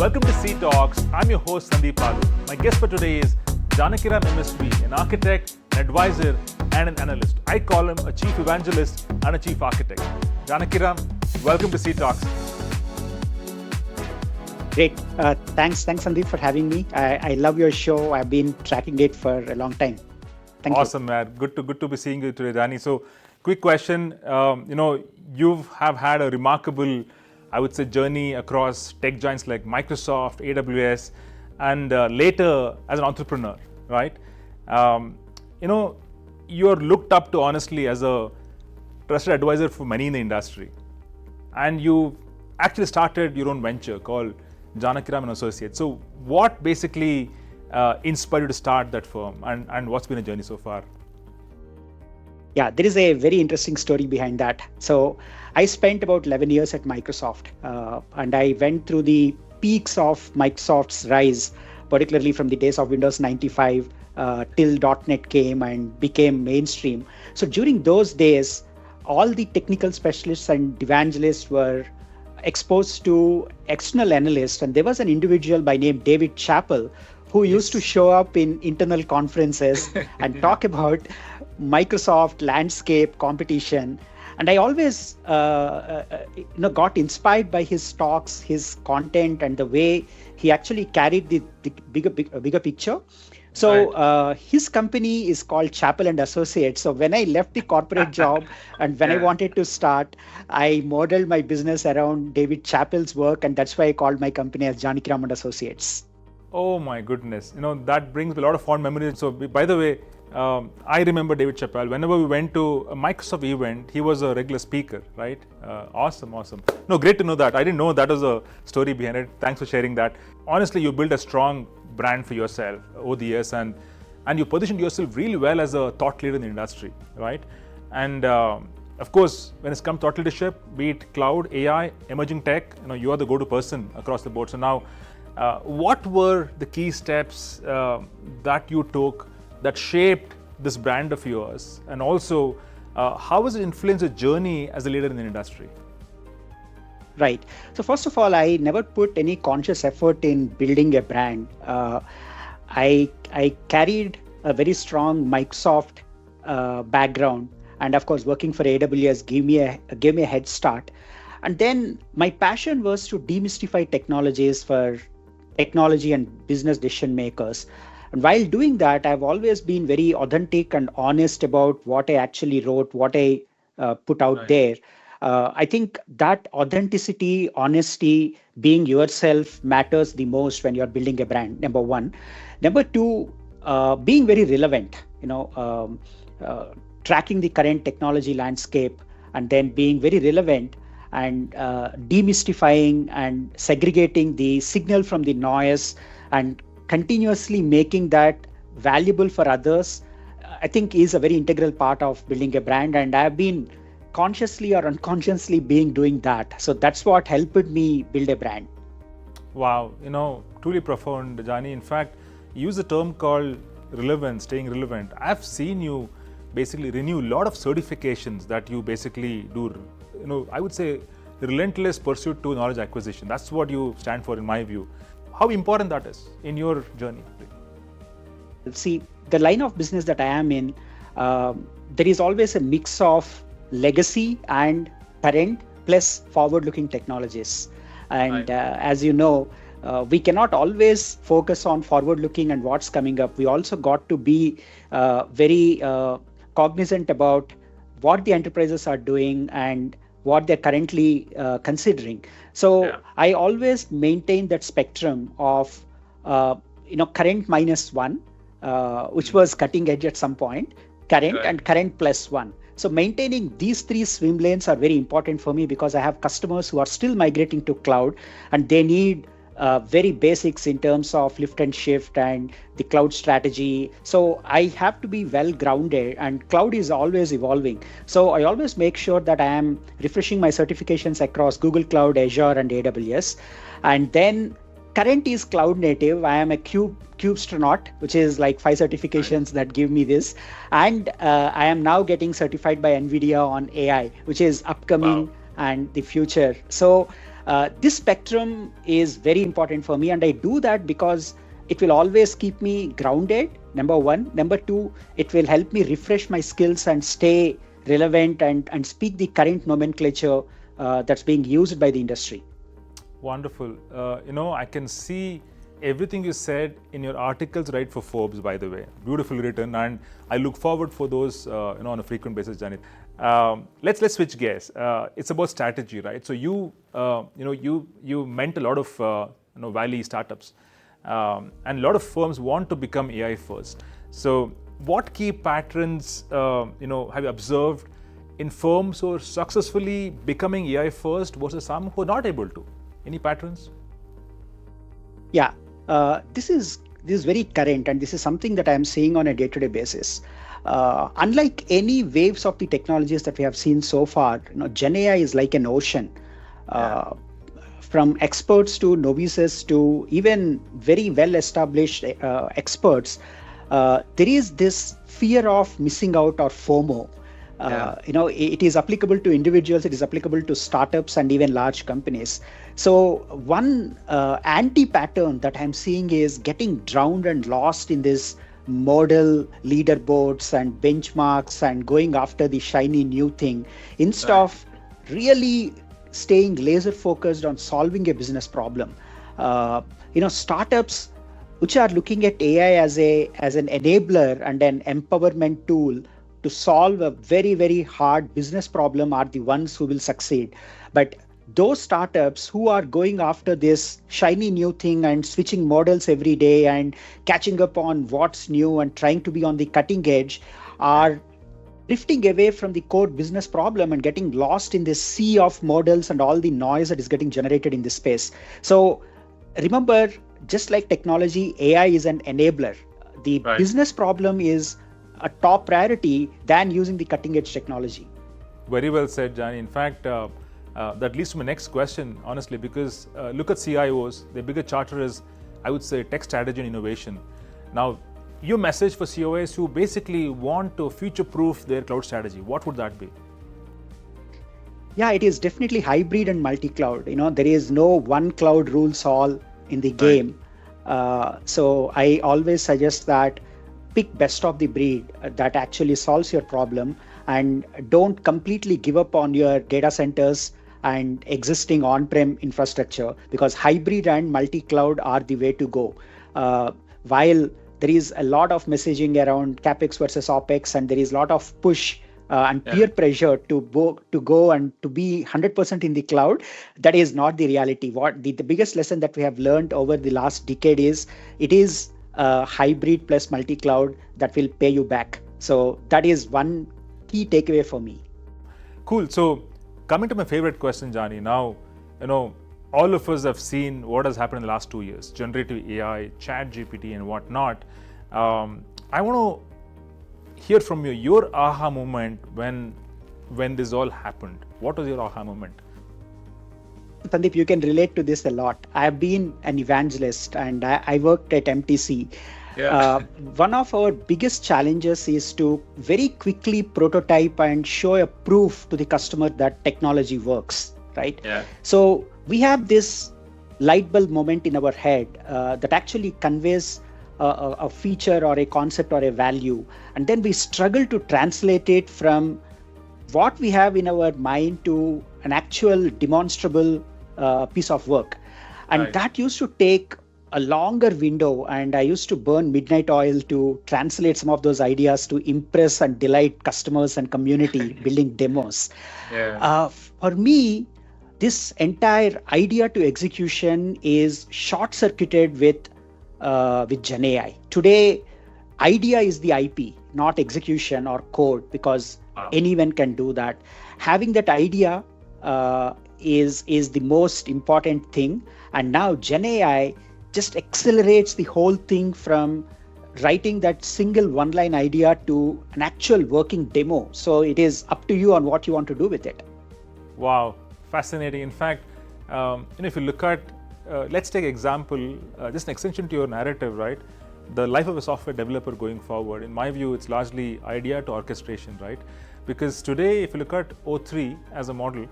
Welcome to C Talks. I'm your host Sandeep Palu. My guest for today is Janakiram MSV, an architect, an advisor, and an analyst. I call him a chief evangelist and a chief architect. Janakiram, welcome to C Talks. Great. Thanks Sandeep for having me. I love your show. I've been tracking it for a long time. Thank awesome, you. Man. Good to be seeing you today, Jani. So, quick question. You have had a remarkable, I would say, journey across tech giants like Microsoft, AWS, and later as an entrepreneur, right? You're looked up to honestly as a trusted advisor for many in the industry. And you actually started your own venture called Janakiram Associates. So what basically inspired you to start that firm, and what's been the journey so far? Yeah, there is a very interesting story behind that. So I spent about 11 years at Microsoft, and I went through the peaks of Microsoft's rise, particularly from the days of Windows 95 till .NET came and became mainstream. So during those days, all the technical specialists and evangelists were exposed to external analysts, and there was an individual by name David Chappell who used to show up in internal conferences and talk about Microsoft landscape competition. And I always got inspired by his talks, his content, and the way he actually carried the bigger picture. So his company is called Chappell and Associates. So when I left the corporate job and when I wanted to start, I modeled my business around David Chappell's work, and that's why I called my company as Janakiram and Associates. Oh my goodness, that brings a lot of fond memories. So by the way, I remember David Chappell. Whenever we went to a Microsoft event, he was a regular speaker, right? Awesome. No, great to know that. I didn't know that was a story behind it. Thanks for sharing that. Honestly, you built a strong brand for yourself over the years, and you positioned yourself really well as a thought leader in the industry, right? And of course, when it's come to thought leadership, be it cloud, AI, emerging tech, you are the go-to person across the board. So now, what were the key steps that you took that shaped this brand of yours, and also how has it influenced your journey as a leader in the industry? Right. So first of all, I never put any conscious effort in building a brand. I carried a very strong Microsoft background, and of course, working for AWS gave me a head start. And then my passion was to demystify technologies for technology and business decision makers. And while doing that, I've always been very authentic and honest about what I actually wrote, what I put out there. I think that authenticity, honesty, being yourself matters the most when you're building a brand, number one. Number two, being very relevant, tracking the current technology landscape and then being very relevant and demystifying and segregating the signal from the noise and continuously making that valuable for others, I think is a very integral part of building a brand. And I've been consciously or unconsciously doing that. So that's what helped me build a brand. Wow, truly profound, Jani. In fact, you use a term called relevance, staying relevant. I've seen you basically renew a lot of certifications that you basically do. I would say relentless pursuit to knowledge acquisition. That's what you stand for in my view. How important that is in your journey? See, the line of business that I am in, there is always a mix of legacy and current plus forward-looking technologies. And as you know, we cannot always focus on forward-looking and what's coming up. We also got to be very cognizant about what the enterprises are doing and what they're currently considering. So I always maintain that spectrum of current minus one, which was cutting edge at some point, current and current plus one. So maintaining these three swim lanes are very important for me because I have customers who are still migrating to cloud and they need very basics in terms of lift and shift and the cloud strategy. So I have to be well grounded, and cloud is always evolving. So I always make sure that I am refreshing my certifications across Google Cloud, Azure, and AWS. And then current is cloud native. I am a Cubestronaut, which is like 5 certifications that give me this. And I am now getting certified by NVIDIA on AI, which is upcoming and the future. So This spectrum is very important for me, and I do that because it will always keep me grounded, number one. Number two, it will help me refresh my skills and stay relevant and speak the current nomenclature that's being used by the industry. Wonderful. I can see everything you said in your articles, right, for Forbes, by the way. Beautifully written, and I look forward for those, on a frequent basis, Janet. Let's switch gears. It's about strategy, right? So you meant a lot of Valley startups, and a lot of firms want to become AI first. So what key patterns have you observed in firms who are successfully becoming AI first versus some who are not able to? Any patterns? Yeah, this is very current, and this is something that I'm seeing on a day-to-day basis. Unlike any waves of the technologies that we have seen so far, GenAI is like an ocean. From experts to novices to even very well-established experts, there is this fear of missing out or FOMO. It is applicable to individuals, it is applicable to startups and even large companies. So one anti-pattern that I'm seeing is getting drowned and lost in this model leaderboards and benchmarks and going after the shiny new thing instead of really staying laser focused on solving a business problem. Startups which are looking at AI as an enabler and an empowerment tool to solve a very, very hard business problem are the ones who will succeed. But those startups who are going after this shiny new thing and switching models every day and catching up on what's new and trying to be on the cutting edge are drifting away from the core business problem and getting lost in this sea of models and all the noise that is getting generated in this space. So remember, just like technology, AI is an enabler. The business problem is a top priority than using the cutting edge technology. Very well said, Jani. In fact, that leads to my next question, honestly, because look at CIOs, their bigger charter is, I would say, tech strategy and innovation. Now, your message for COAs who basically want to future-proof their cloud strategy, what would that be? Yeah, it is definitely hybrid and multi-cloud. There is no one cloud rules all in the game. So I always suggest that pick best of the breed that actually solves your problem, and don't completely give up on your data centers and existing on-prem infrastructure, because hybrid and multi-cloud are the way to go. While there is a lot of messaging around CapEx versus OpEx, and there is a lot of push and peer pressure to go and to be 100% in the cloud, that is not the reality. What the biggest lesson that we have learned over the last decade is it is hybrid plus multi-cloud that will pay you back. So that is one key takeaway for me. Cool. So coming to my favorite question, Jani, now, all of us have seen what has happened in the last 2 years, generative AI, chat GPT and whatnot. I want to hear from you, your aha moment when this all happened. What was your aha moment? Sandeep, you can relate to this a lot. I have been an evangelist and I worked at MTC. One of our biggest challenges is to very quickly prototype and show a proof to the customer that technology works, right? So we have this light bulb moment in our head that actually conveys a feature or a concept or a value. And then we struggle to translate it from what we have in our mind to an actual demonstrable piece of work. And that used to take a longer window, and I used to burn midnight oil to translate some of those ideas to impress and delight customers and community building demos. For me, this entire idea to execution is short-circuited with GenAI. Today, idea is the IP, not execution or code, because anyone can do that. Having that idea is the most important thing. And now GenAI just accelerates the whole thing from writing that single one-line idea to an actual working demo. So it is up to you on what you want to do with it. Wow, fascinating. In fact, if you look at, let's take example, just an extension to your narrative, right? The life of a software developer going forward, in my view, it's largely idea to orchestration, right? Because today, if you look at O3 as a model,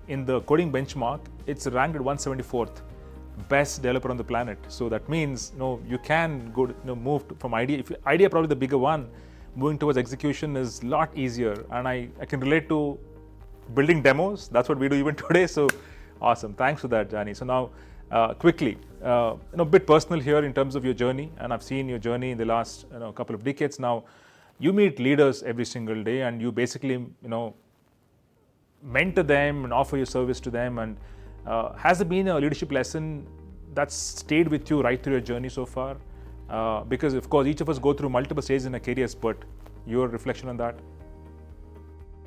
in the coding benchmark, it's ranked at 174th best developer on the planet. So that means, you can go, move from idea. If idea probably the bigger one, moving towards execution is a lot easier. And I can relate to building demos. That's what we do even today. So awesome. Thanks for that, Jani. So now, quickly, a bit personal here in terms of your journey, and I've seen your journey in the last couple of decades now. You meet leaders every single day, and you basically mentor them and offer your service to them. And has there been a leadership lesson that's stayed with you right through your journey so far? Because of course each of us go through multiple stages in our careers, but your reflection on that?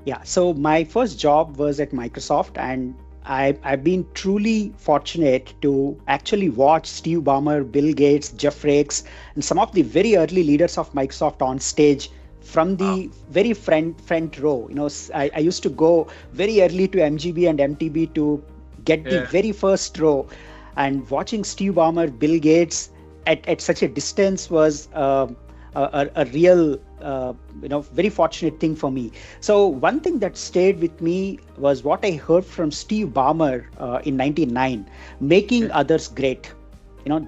Yeah, so my first job was at Microsoft, and I've been truly fortunate to actually watch Steve Ballmer, Bill Gates, Jeff Rakes, and some of the very early leaders of Microsoft on stage from the very front row. I used to go very early to MGB and MTB to get the very first row, and watching Steve Ballmer, Bill Gates at such a distance was a real, very fortunate thing for me. So one thing that stayed with me was what I heard from Steve Ballmer in 1999, making others great.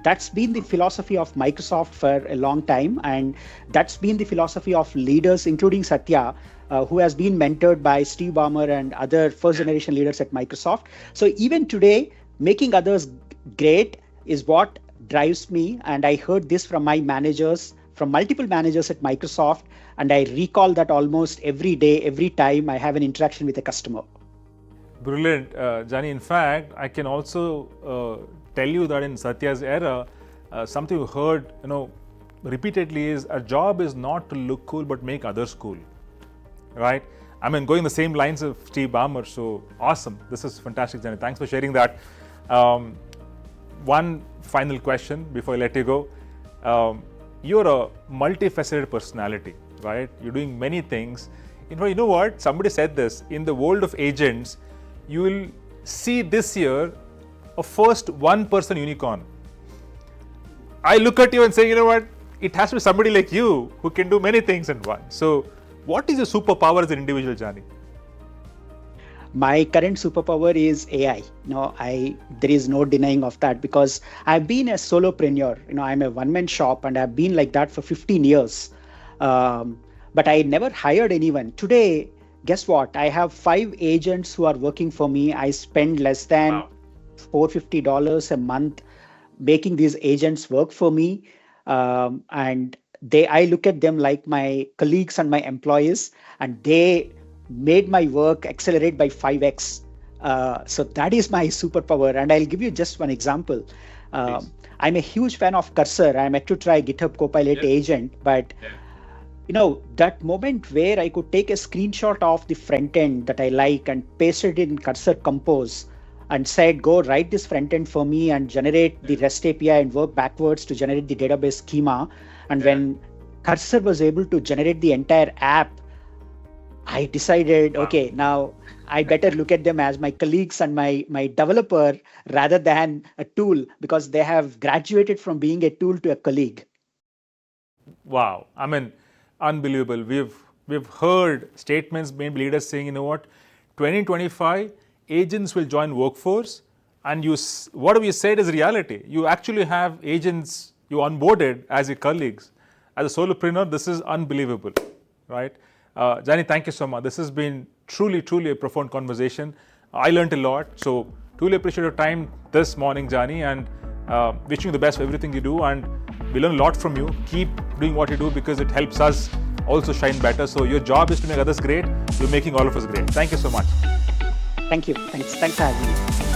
That's been the philosophy of Microsoft for a long time, and that's been the philosophy of leaders, including Satya, who has been mentored by Steve Ballmer and other first generation leaders at Microsoft. So even today, making others great is what drives me. And I heard this from my managers, from multiple managers at Microsoft, and I recall that almost every day, every time I have an interaction with a customer. Brilliant, Jani. In fact, I can also tell you that in Satya's era, something you heard, repeatedly is a job is not to look cool, but make others cool, right? I mean, going the same lines of Steve Ballmer. So awesome. This is fantastic, Jani. Thanks for sharing that. One final question before I let you go. You're a multifaceted personality, right? You're doing many things. You know what? Somebody said this, in the world of agents, you will see this year a first one-person unicorn. I look at you and say, it has to be somebody like you who can do many things in one. So what is your superpower as an individual, Jani? My current superpower is AI. There is no denying of that, because I've been a solopreneur. I'm a one-man shop, and I've been like that for 15 years. But I never hired anyone. Today, guess what? I have 5 agents who are working for me. I spend less than $450 a month making these agents work for me. And I look at them like my colleagues and my employees, and they made my work accelerate by 5x. So that is my superpower. And I'll give you just one example. I'm a huge fan of Cursor. I'm yet to try GitHub Copilot agent, but that moment where I could take a screenshot of the front end that I like and paste it in Cursor Compose and said, go write this front end for me and generate the REST API and work backwards to generate the database schema. And when Cursor was able to generate the entire app, I decided, okay, now I better look at them as my colleagues and my developer rather than a tool, because they have graduated from being a tool to a colleague. Wow. I mean, unbelievable. We've heard statements made by leaders saying, 2025, agents will join workforce, and whatever you said is reality. You actually have agents you onboarded as your colleagues. As a solopreneur, this is unbelievable, right? Jani, thank you so much. This has been truly, truly a profound conversation. I learned a lot. So truly appreciate your time this morning, Jani, and wishing you the best for everything you do. And we learn a lot from you. Keep doing what you do, because it helps us also shine better. So your job is to make others great. You're making all of us great. Thank you so much. Thank you. Thanks for having me.